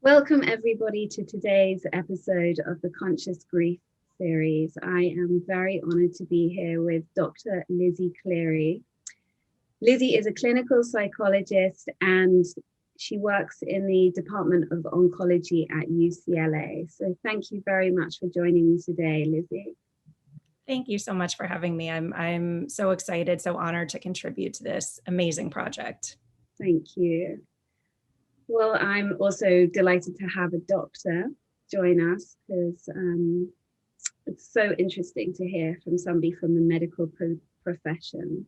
Welcome everybody to today's episode of the Conscious Grief series. I am very honoured to be here with Dr. Lizzie Cleary. Lizzie is a clinical psychologist and she works in the Department of Oncology at UCLA. So thank you very much for joining me today, Lizzie. Thank you so much for having me. I'm so excited, so honored to contribute to this amazing project. Thank you. Well, I'm also delighted to have a doctor join us because it's so interesting to hear from somebody from the medical profession.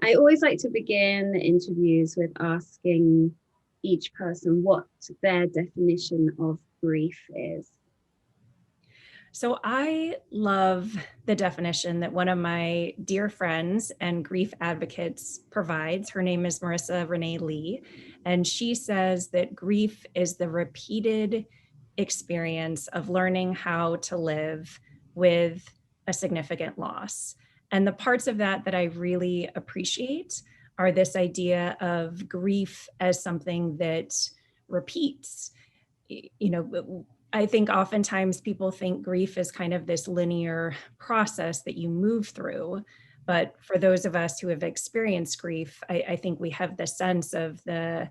I always like to begin interviews with asking each person what their definition of grief is. So I love the definition that one of my dear friends and grief advocates provides. Her name is Marissa Renee Lee, and she says that grief is the repeated experience of learning how to live with a significant loss. And the parts of that I really appreciate are this idea of grief as something that repeats. I think oftentimes people think grief is kind of this linear process that you move through. But for those of us who have experienced grief, I think we have the sense of the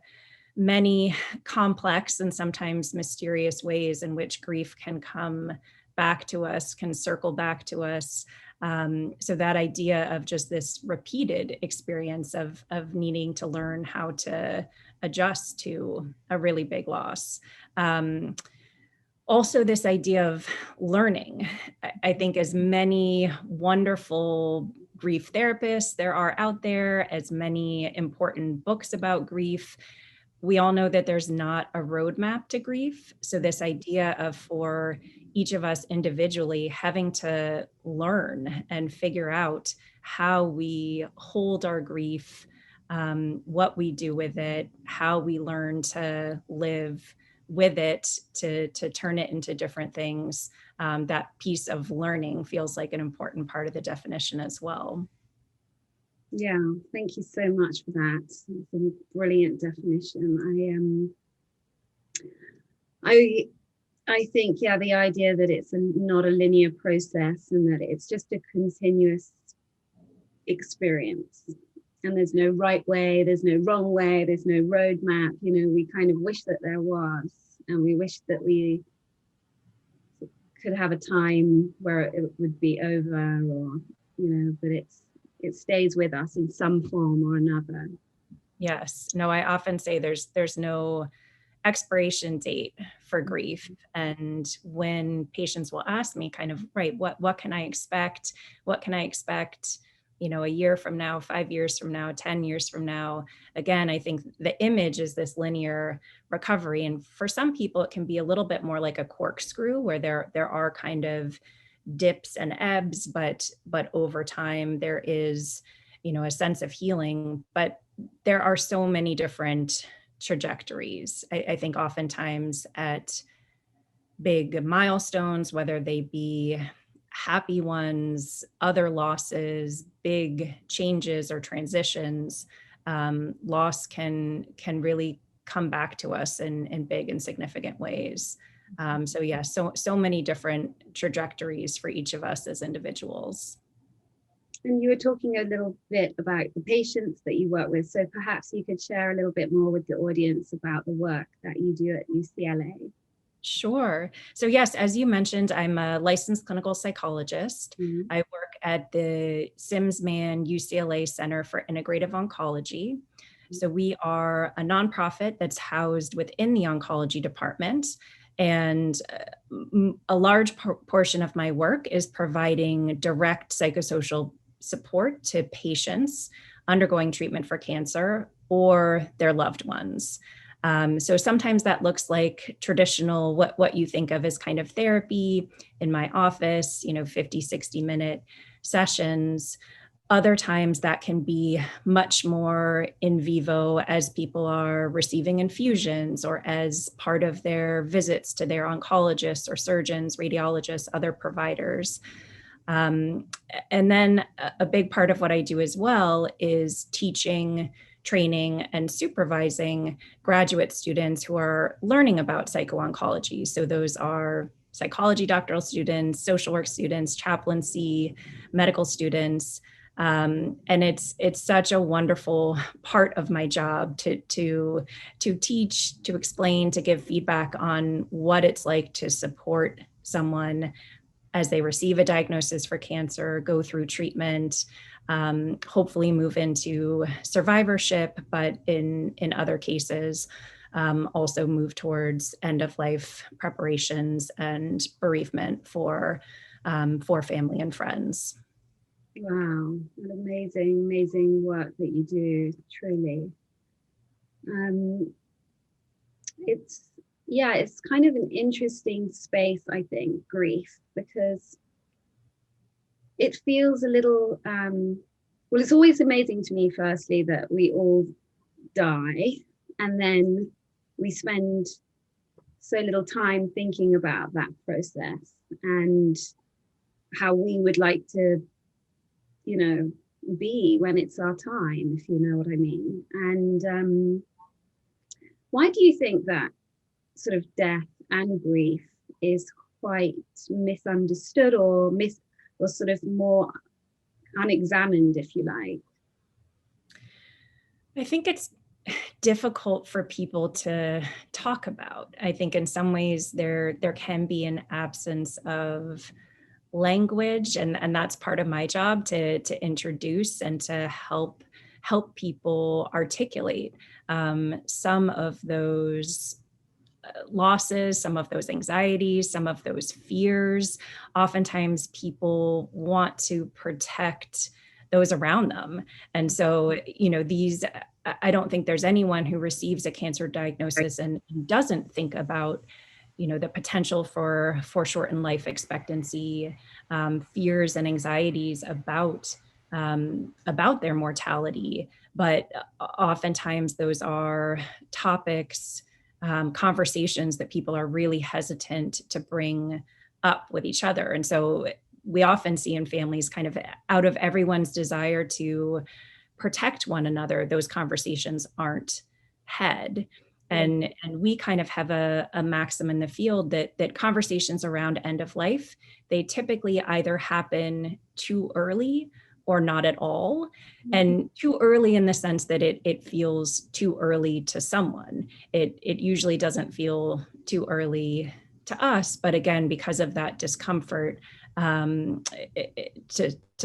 many complex and sometimes mysterious ways in which grief can come back to us, can circle back to us. So that idea of just this repeated experience of needing to learn how to adjust to a really big loss. Also, this idea of learning. I think as many wonderful grief therapists there are out there, as many important books about grief, we all know that there's not a roadmap to grief. So this idea of for each of us individually having to learn and figure out how we hold our grief, what we do with it, how we learn to live with it, to turn it into different things. That piece of learning feels like an important part of the definition as well. Yeah, thank you so much for that. It's a brilliant definition. I think, yeah, the idea that it's not a linear process and that it's just a continuous experience. And there's no right way, there's no wrong way, there's no roadmap. We kind of wish that there was, and we wish that we could have a time where it would be over, or but it stays with us in some form or another. Yes. No, I often say there's no expiration date for grief. And when patients will ask me kind of, right, what can I expect? What can I expect, a year from now, 5 years from now, 10 years from now? Again, I think the image is this linear recovery. And for some people, it can be a little bit more like a corkscrew where there are kind of dips and ebbs, but over time there is, a sense of healing. But there are so many different trajectories. I think oftentimes at big milestones, whether they be happy ones, other losses, big changes or transitions, loss can really come back to us in big and significant ways. So many different trajectories for each of us as individuals. And you were talking a little bit about the patients that you work with. So perhaps you could share a little bit more with the audience about the work that you do at UCLA. Sure. So yes, as you mentioned, I'm a licensed clinical psychologist. Mm-hmm. I work at the Simsman UCLA Center for Integrative Oncology. Mm-hmm. So we are a nonprofit that's housed within the oncology department. And a large portion of my work is providing direct psychosocial support to patients undergoing treatment for cancer or their loved ones. So sometimes that looks like traditional, what you think of as kind of therapy in my office, 50, 60-minute sessions. Other times that can be much more in vivo as people are receiving infusions or as part of their visits to their oncologists or surgeons, radiologists, other providers. And then a big part of what I do as well is teaching training and supervising graduate students who are learning about psycho-oncology. So those are psychology doctoral students, social work students, chaplaincy, medical students. And it's such a wonderful part of my job to teach, to explain, to give feedback on what it's like to support someone as they receive a diagnosis for cancer, go through treatment, hopefully move into survivorship, but in other cases, also move towards end of life preparations and bereavement for family and friends. Wow, what amazing, amazing work that you do, truly. Um, it's, yeah, it's kind of an interesting space, I think, grief, because it feels a little, well, it's always amazing to me, firstly, that we all die and then we spend so little time thinking about that process and how we would like to, you know, be when it's our time, if you know what I mean. And why do you think that sort of death and grief is quite misunderstood or sort of more unexamined, if you like? I think it's difficult for people to talk about. I think in some ways there can be an absence of language, and that's part of my job to introduce and to help people articulate some of those losses, some of those anxieties, some of those fears. Oftentimes people want to protect those around them. And so, I don't think there's anyone who receives a cancer diagnosis and doesn't think about, the potential for shortened life expectancy, fears and anxieties about their mortality. But oftentimes those are topics, conversations that people are really hesitant to bring up with each other. And so we often see in families, kind of out of everyone's desire to protect one another, those conversations aren't had. And we kind of have a maxim in the field that conversations around end of life, they typically either happen too early or not at all. And too early in the sense that it feels too early to someone. It usually doesn't feel too early to us, but again, because of that discomfort, to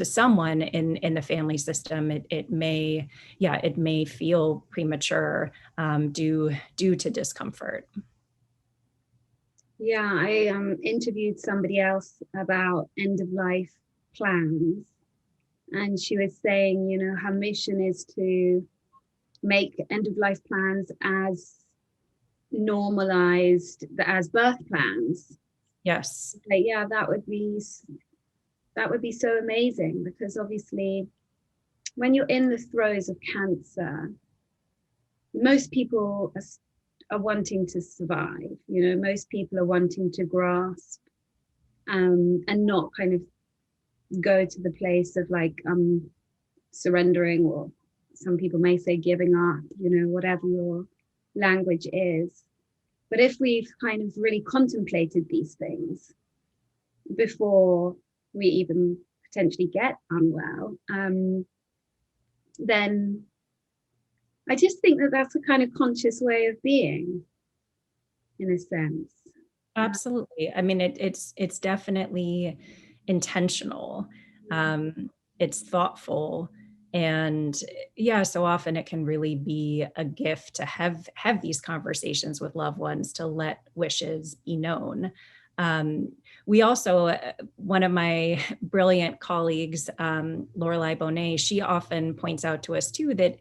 someone in the family system, it may feel premature due to discomfort. Yeah, I interviewed somebody else about end of life plans, and she was saying, you know, her mission is to make end of life plans as normalized as birth plans. Yes. But yeah, that would be so amazing, because obviously when you're in the throes of cancer, most people are wanting to survive. You know, most people are wanting to grasp and not kind of go to the place of like surrendering, or some people may say giving up, you know, whatever your language is. But if we've kind of really contemplated these things before we even potentially get unwell, then I just think that that's a kind of conscious way of being, in a sense. Absolutely. I mean, it's definitely intentional. It's thoughtful, and yeah, so often it can really be a gift to have these conversations with loved ones, to let wishes be known. We also, one of my brilliant colleagues, Lorelei Bonet, she often points out to us too that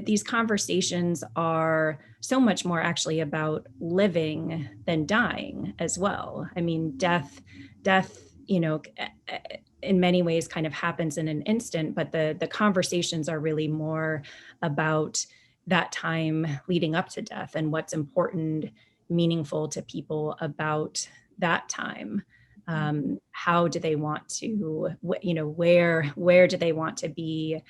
these conversations are so much more actually about living than dying as well. I mean, death, in many ways kind of happens in an instant, but the conversations are really more about that time leading up to death and what's important, meaningful to people about that time. How do they want to, where do they want to be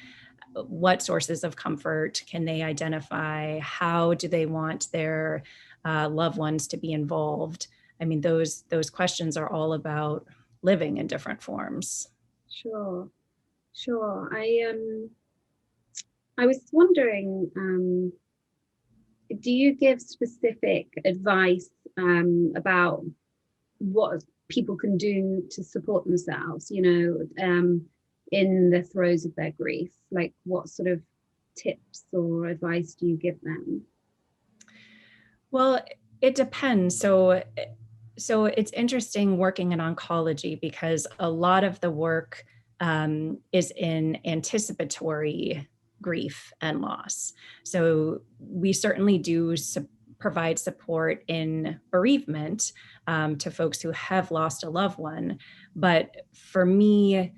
what sources of comfort can they identify? How do they want their loved ones to be involved? I mean, those questions are all about living in different forms. Sure, sure. I was wondering, do you give specific advice about what people can do to support themselves, in the throes of their grief? Like, what sort of tips or advice do you give them? Well, it depends. So it's interesting working in oncology because a lot of the work is in anticipatory grief and loss. So we certainly do provide support in bereavement to folks who have lost a loved one. But for me,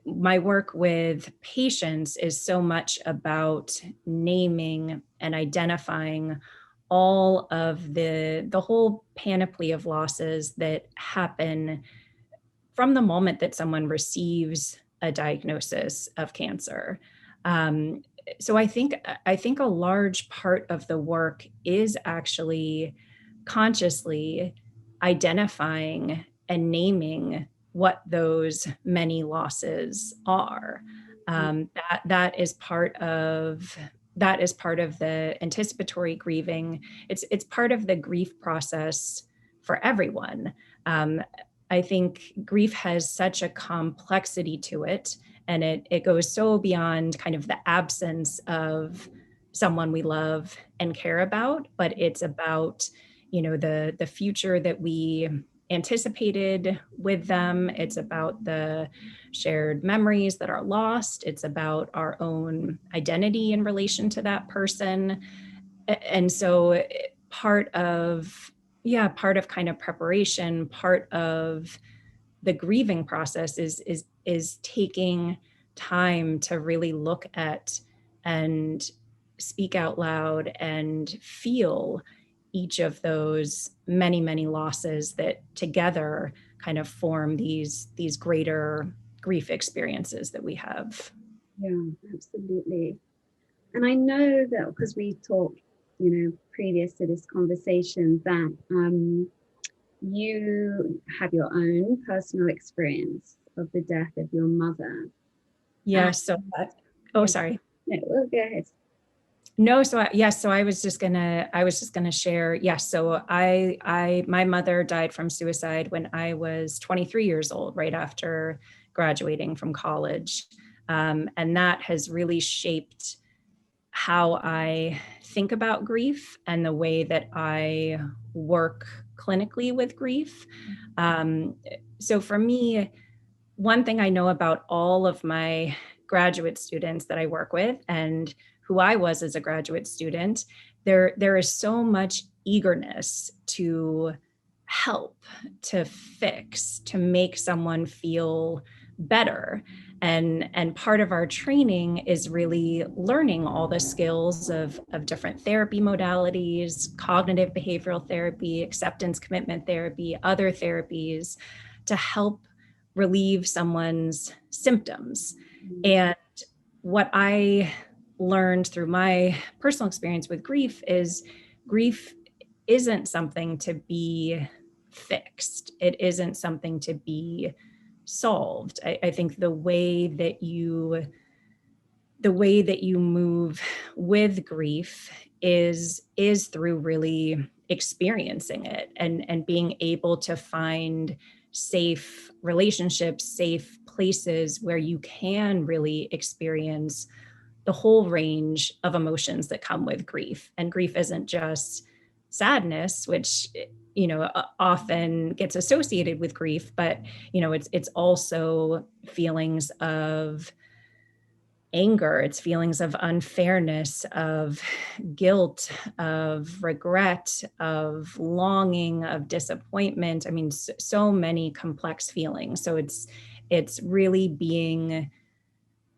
my work with patients is so much about naming and identifying all of the whole panoply of losses that happen from the moment that someone receives a diagnosis of cancer. Um, so I think a large part of the work is actually consciously identifying and naming what those many losses are. That is part of the anticipatory grieving. It's part of the grief process for everyone. Um, I think grief has such a complexity to it, and it goes so beyond kind of the absence of someone we love and care about, but it's about, the future that we anticipated with them. It's about the shared memories that are lost. It's about our own identity in relation to that person. And so part of kind of preparation, part of the grieving process is taking time to really look at and speak out loud and feel each of those many, many losses that together kind of form these greater grief experiences that we have. Yeah, absolutely. And I know that because we talked, previous to this conversation, that you have your own personal experience of the death of your mother. Yeah. So, Yeah, sorry. no, well, go ahead. No, so I was just gonna share. Yes, so my mother died from suicide when I was 23 years old, right after graduating from college, and that has really shaped how I think about grief and the way that I work clinically with grief. So for me, one thing I know about all of my graduate students that I work with and who I was as a graduate student, there is so much eagerness to help, to fix, to make someone feel better. And part of our training is really learning all the skills of different therapy modalities, cognitive behavioral therapy, acceptance commitment therapy, other therapies to help relieve someone's symptoms. And what I learned through my personal experience with grief is grief isn't something to be fixed. It isn't something to be solved. I think the way that you move with grief is through really experiencing it and being able to find safe relationships, safe places where you can really experience the whole range of emotions that come with grief. And grief isn't just sadness, which often gets associated with grief, but it's also feelings of anger, it's feelings of unfairness, of guilt, of regret, of longing, of disappointment. I mean, so many complex feelings. So it's really being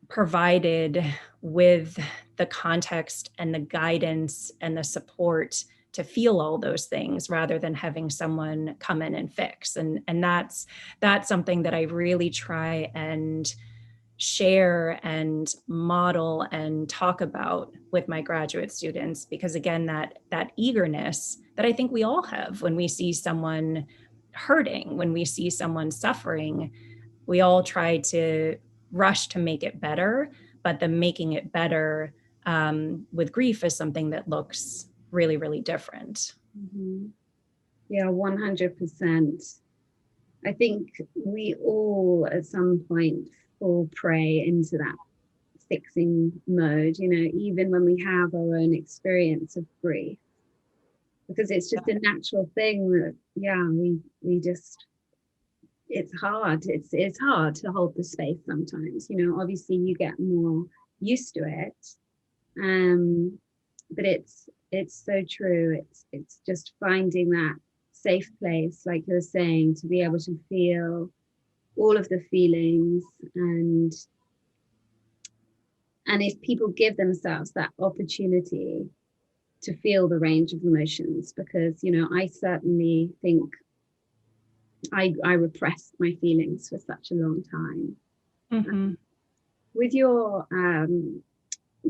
provided with the context and the guidance and the support to feel all those things rather than having someone come in and fix. And that's something that I really try and share and model and talk about with my graduate students, because again, that eagerness that I think we all have when we see someone hurting, when we see someone suffering, we all try to rush to make it better, but the making it better with grief is something that looks really, really different. Mhm. Yeah, 100%. I think we all at some point fall prey into that fixing mode, even when we have our own experience of grief, because it's just a natural thing that, yeah, we just, it's hard. It's hard to hold the space sometimes, obviously you get more used to it. But it's so true. It's just finding that safe place, like you're saying, to be able to feel all of the feelings, and if people give themselves that opportunity to feel the range of emotions, because I certainly think I repressed my feelings for such a long time. Mm-hmm. With your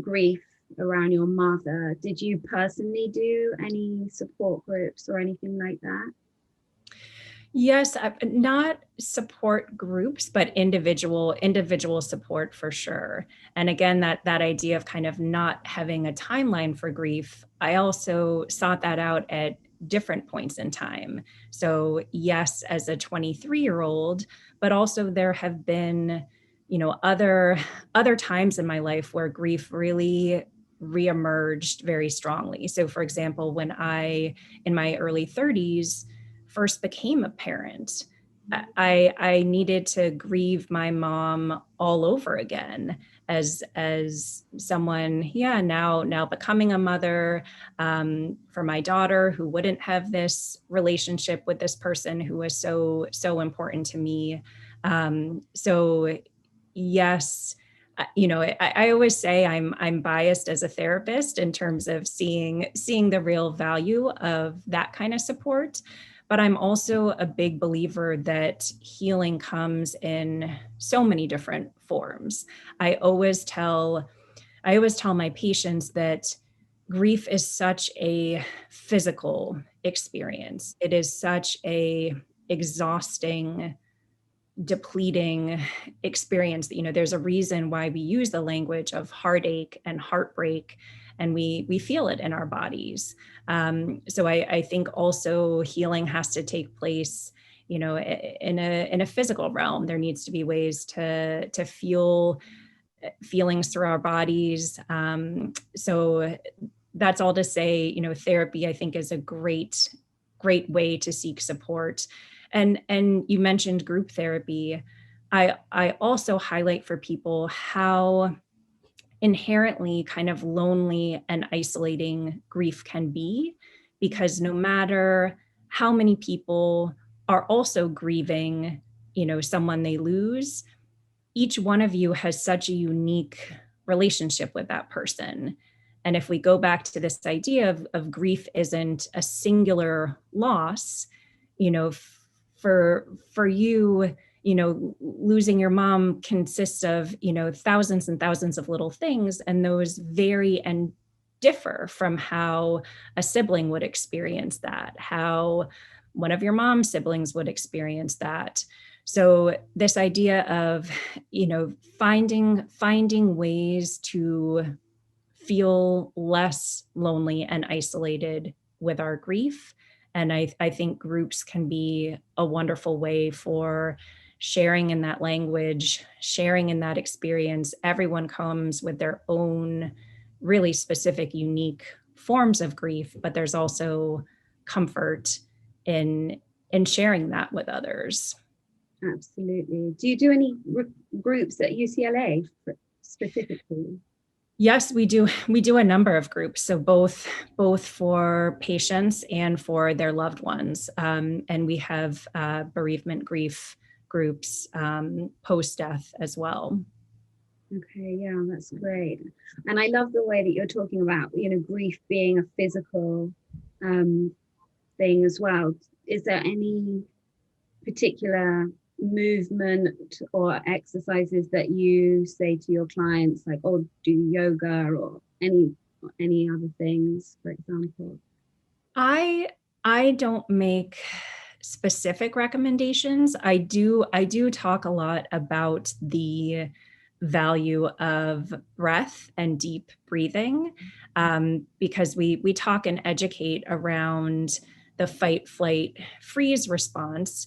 grief around your mother, did you personally do any support groups or anything like that? Yes, not support groups, but individual support for sure. And again, that idea of kind of not having a timeline for grief, I also sought that out at different points in time. So yes, as a 23-year-old, but also there have been, other times in my life where grief really reemerged very strongly. So for example, when I, in my early 30s, first became a parent, I needed to grieve my mom all over again as someone, now becoming a mother, for my daughter who wouldn't have this relationship with this person who was so important to me. So yes, I always say I'm biased as a therapist in terms of seeing the real value of that kind of support. But I'm also a big believer that healing comes in so many different forms. I always tell my patients that grief is such a physical experience. It is such a exhausting, depleting experience that, there's a reason why we use the language of heartache and heartbreak, and we feel it in our bodies. So I think also healing has to take place, in a physical realm. There needs to be ways to feel feelings through our bodies. So that's all to say, therapy I think is a great way to seek support. And you mentioned group therapy. I also highlight for people how inherently kind of lonely and isolating grief can be, because no matter how many people are also grieving, someone they lose, each one of you has such a unique relationship with that person. And if we go back to this idea of grief isn't a singular loss, for you, losing your mom consists of, thousands and thousands of little things, and those vary and differ from how a sibling would experience that, how one of your mom's siblings would experience that. So this idea of, finding ways to feel less lonely and isolated with our grief. And I think groups can be a wonderful way for sharing in that language, sharing in that experience. Everyone comes with their own really specific, unique forms of grief, but there's also comfort in sharing that with others. Absolutely. Do you do any groups at UCLA specifically? Yes, we do. We do a number of groups, so both for patients and for their loved ones, and we have bereavement grief groups post-death as well. Okay, yeah, that's great. And I love the way that you're talking about, grief being a physical thing as well. Is there any particular movement or exercises that you say to your clients, like, oh, do yoga or any other things, for example? I don't make specific recommendations. I do talk a lot about the value of breath and deep breathing, because we talk and educate around the fight, flight, freeze response.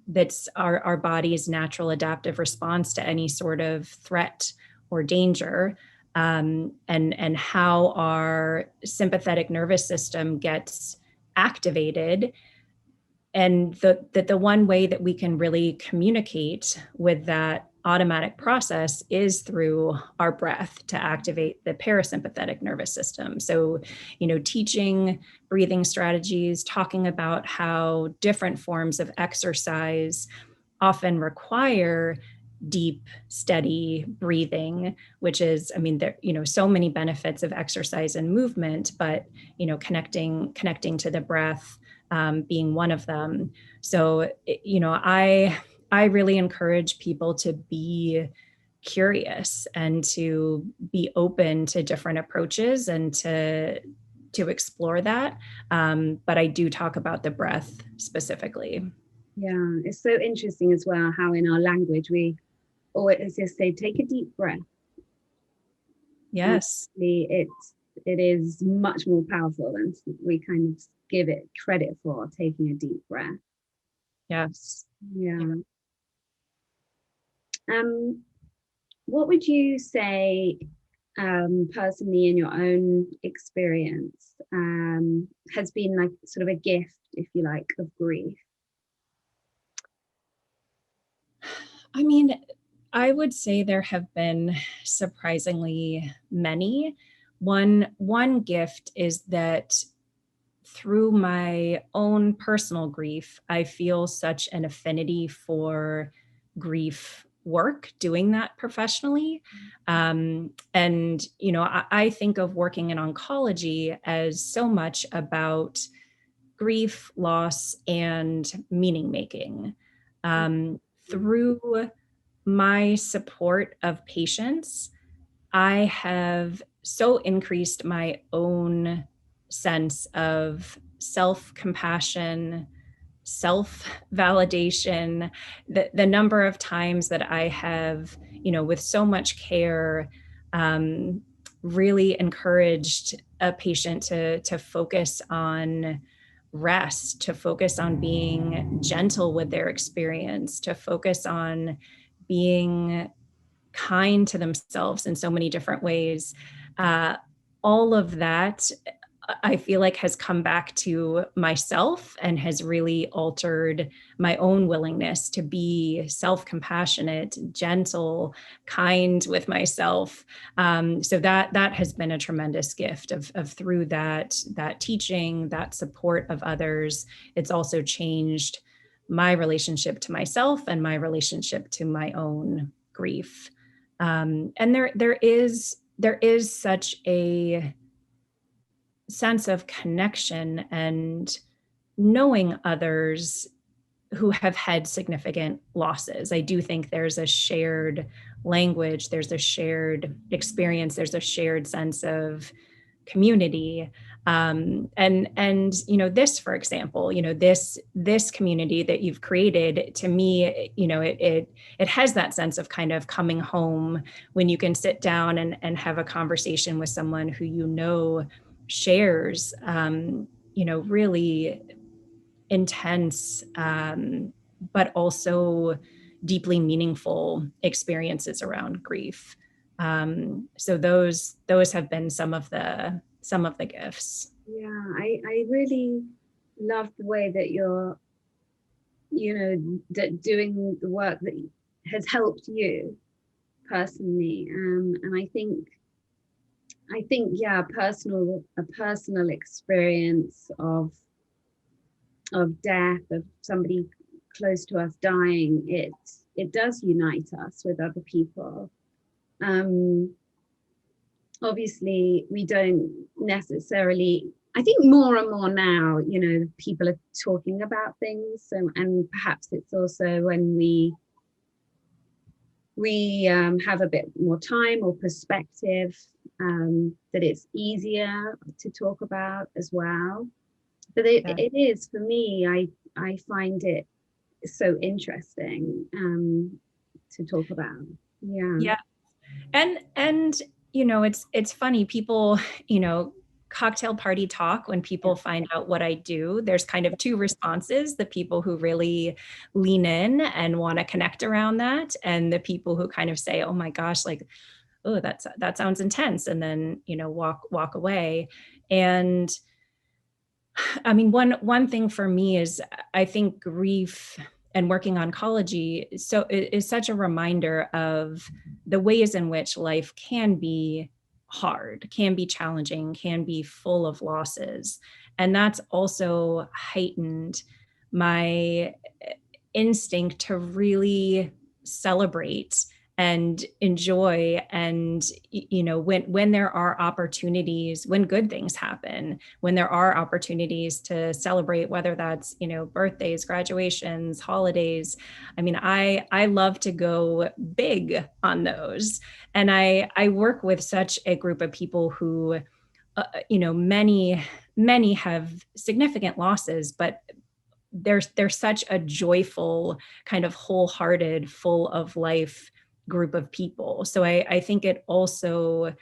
That's our body's natural adaptive response to any sort of threat or danger, and how our sympathetic nervous system gets activated. And the one way that we can really communicate with that automatic process is through our breath to activate the parasympathetic nervous system. So, teaching breathing strategies, talking about how different forms of exercise often require deep, steady breathing, which is, I mean, there, so many benefits of exercise and movement, but, connecting to the breath, being one of them. So, I really encourage people to be curious and to be open to different approaches and to explore that. But I do talk about the breath specifically. Yeah, it's so interesting as well how in our language we always just say, take a deep breath. Yes. It is much more powerful than we kind of give it credit for, taking a deep breath. Yes. Yeah. What would you say, personally, in your own experience, has been like sort of a gift, if you like, of grief? I mean, I would say there have been surprisingly many. One gift is that through my own personal grief, I feel such an affinity for grief work, doing that professionally. And, I think of working in oncology as so much about grief, loss, and meaning making. Through my support of patients, I have so increased my own sense of self-compassion, self-validation, the number of times that I have, with so much care, um, really encouraged a patient to focus on rest, to focus on being gentle with their experience, to focus on being kind to themselves in so many different ways. Uh, all of that, I feel like, has come back to myself and has really altered my own willingness to be self-compassionate, gentle, kind with myself. So that has been a tremendous gift of through that teaching, that support of others. It's also changed my relationship to myself and my relationship to my own grief. And there is such a sense of connection and knowing others who have had significant losses. I do think there's a shared language, there's a shared experience, there's a shared sense of community. And this, for example, this community that you've created, to me, it has that sense of kind of coming home when you can sit down and have a conversation with someone who shares really intense, but also deeply meaningful experiences around grief. So those have been some of the gifts. Yeah, I really love the way that you're, that doing the work that has helped you personally. And I think, yeah, a personal experience of death, of somebody close to us dying, it does unite us with other people. Obviously, we don't necessarily I think more and more now, you know, people are talking about things. So, and perhaps it's also when we have a bit more time or perspective, that it's easier to talk about as well. But Yeah. it is for me. I find it so interesting to talk about. Yeah. Yeah. And you know, it's funny, people, you know, cocktail party talk, when Yeah. people find out what I do, there's kind of two responses: the people who really lean in and want to connect around that, and the people who kind of say, oh my gosh, like, oh, that sounds intense, and then, you know, walk away. And I mean, one thing for me is, I think grief and working oncology is such a reminder of the ways in which life can be hard, can be challenging, can be full of losses. And that's also heightened my instinct to really celebrate and enjoy. And you know, when there are opportunities, when good things happen, when there are opportunities to celebrate, whether that's, you know, birthdays, graduations, holidays, I mean, I love to go big on those. And I work with such a group of people who, you know, many have significant losses, but there's such a joyful, kind of wholehearted, full of life group of people. So I think it also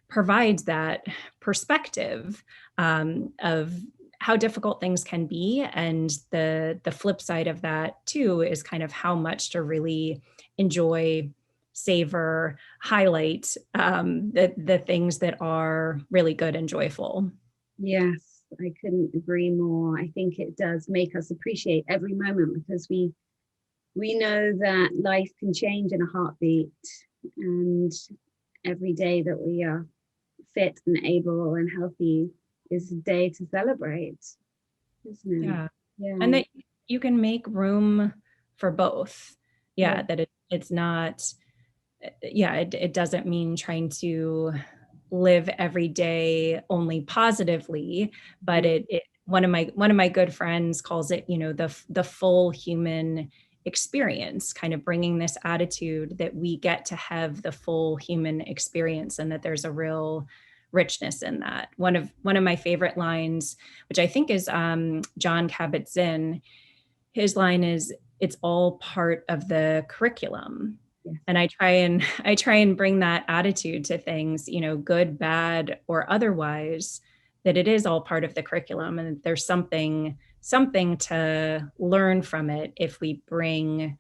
provides that perspective, of how difficult things can be. And the flip side of that too is kind of how much to really enjoy, savor, highlight, the things that are really good and joyful. Yes, I couldn't agree more. I think it does make us appreciate every moment because we know that life can change in a heartbeat, and every day that we are fit and able and healthy is a day to celebrate, isn't it? Yeah. Yeah. And that you can make room for both. Yeah. Yeah, that it's not, yeah, it doesn't mean trying to live every day only positively, but it one of my good friends calls it, you know, the full human experience, kind of bringing this attitude that we get to have the full human experience, and that there's a real richness in that. One of my favorite lines, which I think is, John Kabat-Zinn, his line is, it's all part of the curriculum. Yes. And I try and bring that attitude to things, you know, good, bad, or otherwise, that it is all part of the curriculum, and there's something to learn from it if we bring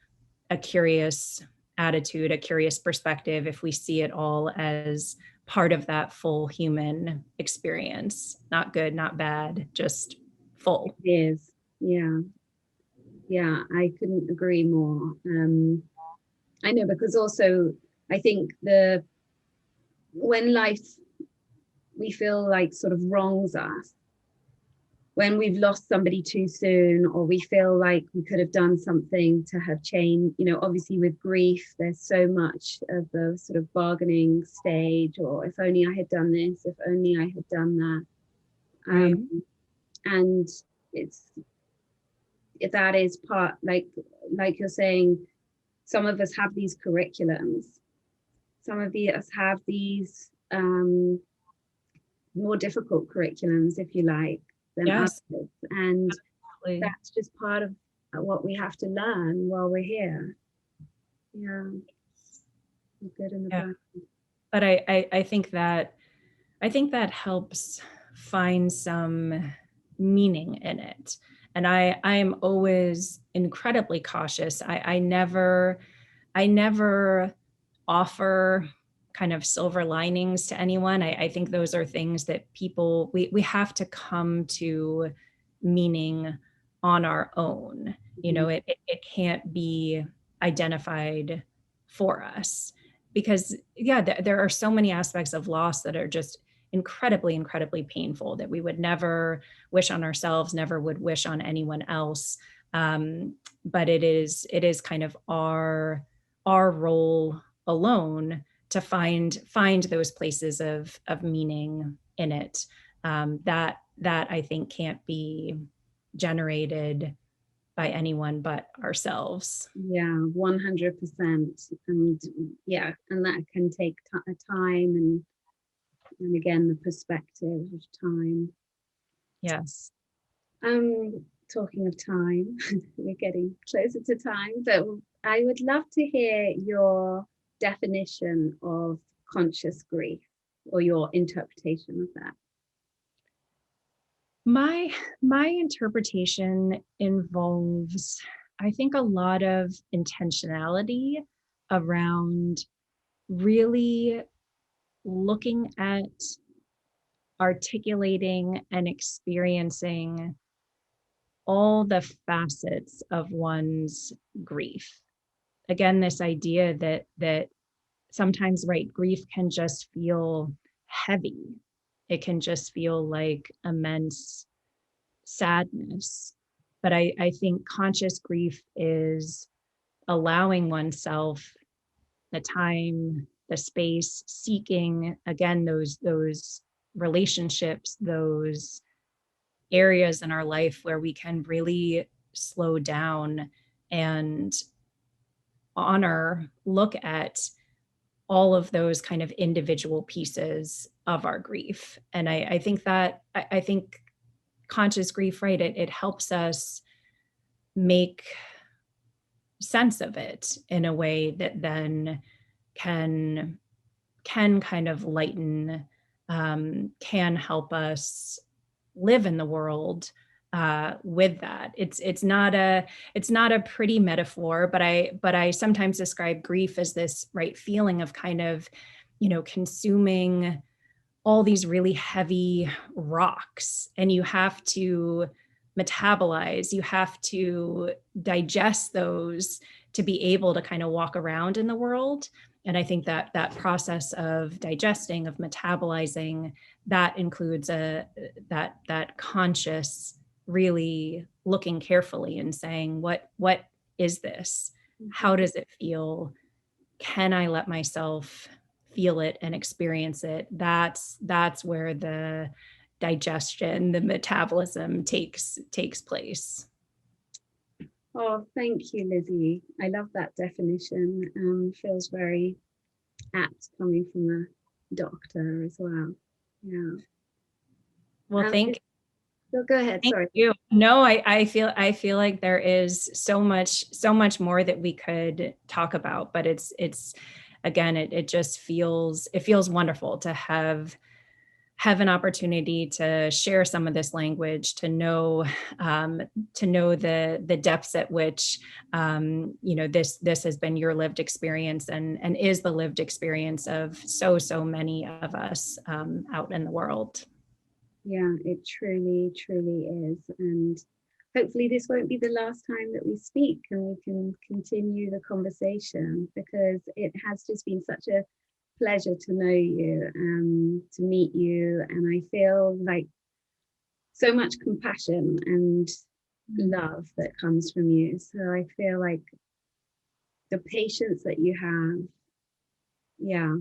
a curious attitude, a curious perspective, if we see it all as part of that full human experience, not good, not bad, just full. It is. Yeah. Yeah. I couldn't agree more. I know, because also I think the when life we feel like sort of wrongs us, when we've lost somebody too soon, or we feel like we could have done something to have changed, you know, obviously with grief there's so much of the sort of bargaining stage, or if only I had done this, if only I had done that. Right. And it's that is part, like you're saying, some of us have these curriculums, some of us have these more difficult curriculums, if you like, than Yes. others. And Absolutely. that's just part of what we have to learn while we're here. Yeah, the good and the Yeah. bad. But I think that helps find some meaning in it. And I am always incredibly cautious. I never offer kind of silver linings to anyone. I think those are things that we have to come to meaning on our own. You Mhm. know, it can't be identified for us, because yeah, there are so many aspects of loss that are just incredibly painful, that we would never wish on ourselves, never would wish on anyone else. But it is kind of our role alone to find those places of meaning in it, that that I think can't be generated by anyone but ourselves. Yeah, 100%. And yeah, and that can take time and again, the perspective of time. Yes. Talking of time, we're getting closer to time, but I would love to hear your definition of conscious grief or your interpretation of that. My interpretation involves, I think, a lot of intentionality around really looking at articulating and experiencing all the facets of one's grief. Again, this idea that sometimes, right, grief can just feel heavy. It can just feel like immense sadness. But I think conscious grief is allowing oneself the time, the space, seeking again those relationships, those areas in our life where we can really slow down and honor, look at all of those kind of individual pieces of our grief. And I think that I think conscious grief, right, it helps us make sense of it in a way that then can kind of lighten, can help us live in the world with that. It's not a pretty metaphor, but I sometimes describe grief as this right feeling of kind of, consuming all these really heavy rocks, and you have to metabolize, you have to digest those to be able to kind of walk around in the world. And I think that that process of digesting, of metabolizing, that includes that conscious, really looking carefully and saying, what is this? How does it feel? Can I let myself feel it and experience it? That's where the digestion, the metabolism takes place. Oh, thank you, Lizzie. I love that definition. Feels very apt coming from a doctor as well. Yeah. Well, Go ahead. thank Sorry. you. No, I feel like there is so much more that we could talk about, but it's again, it just it feels wonderful to have an opportunity to share some of this language, to know the depths at which this has been your lived experience and is the lived experience of so many of us out in the world. Yeah, it truly, truly is. And hopefully this won't be the last time that we speak and we can continue the conversation, because it has just been such a pleasure to know you, to meet you. And I feel like so much compassion and love that comes from you. So I feel like the patience that you have, yeah,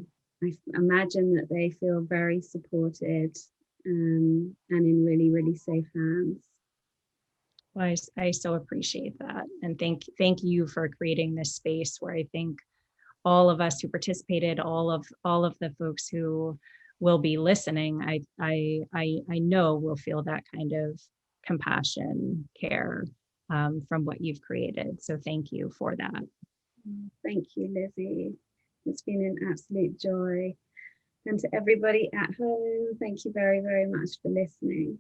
I imagine that they feel very supported, and in really, really safe hands. Well, I so appreciate that, and thank you for creating this space where I think all of us who participated, all of the folks who will be listening, I know will feel that kind of compassion, care, from what you've created. So thank you for that. Thank you, Lizzie. It's been an absolute joy. And to everybody at home, thank you very, very much for listening.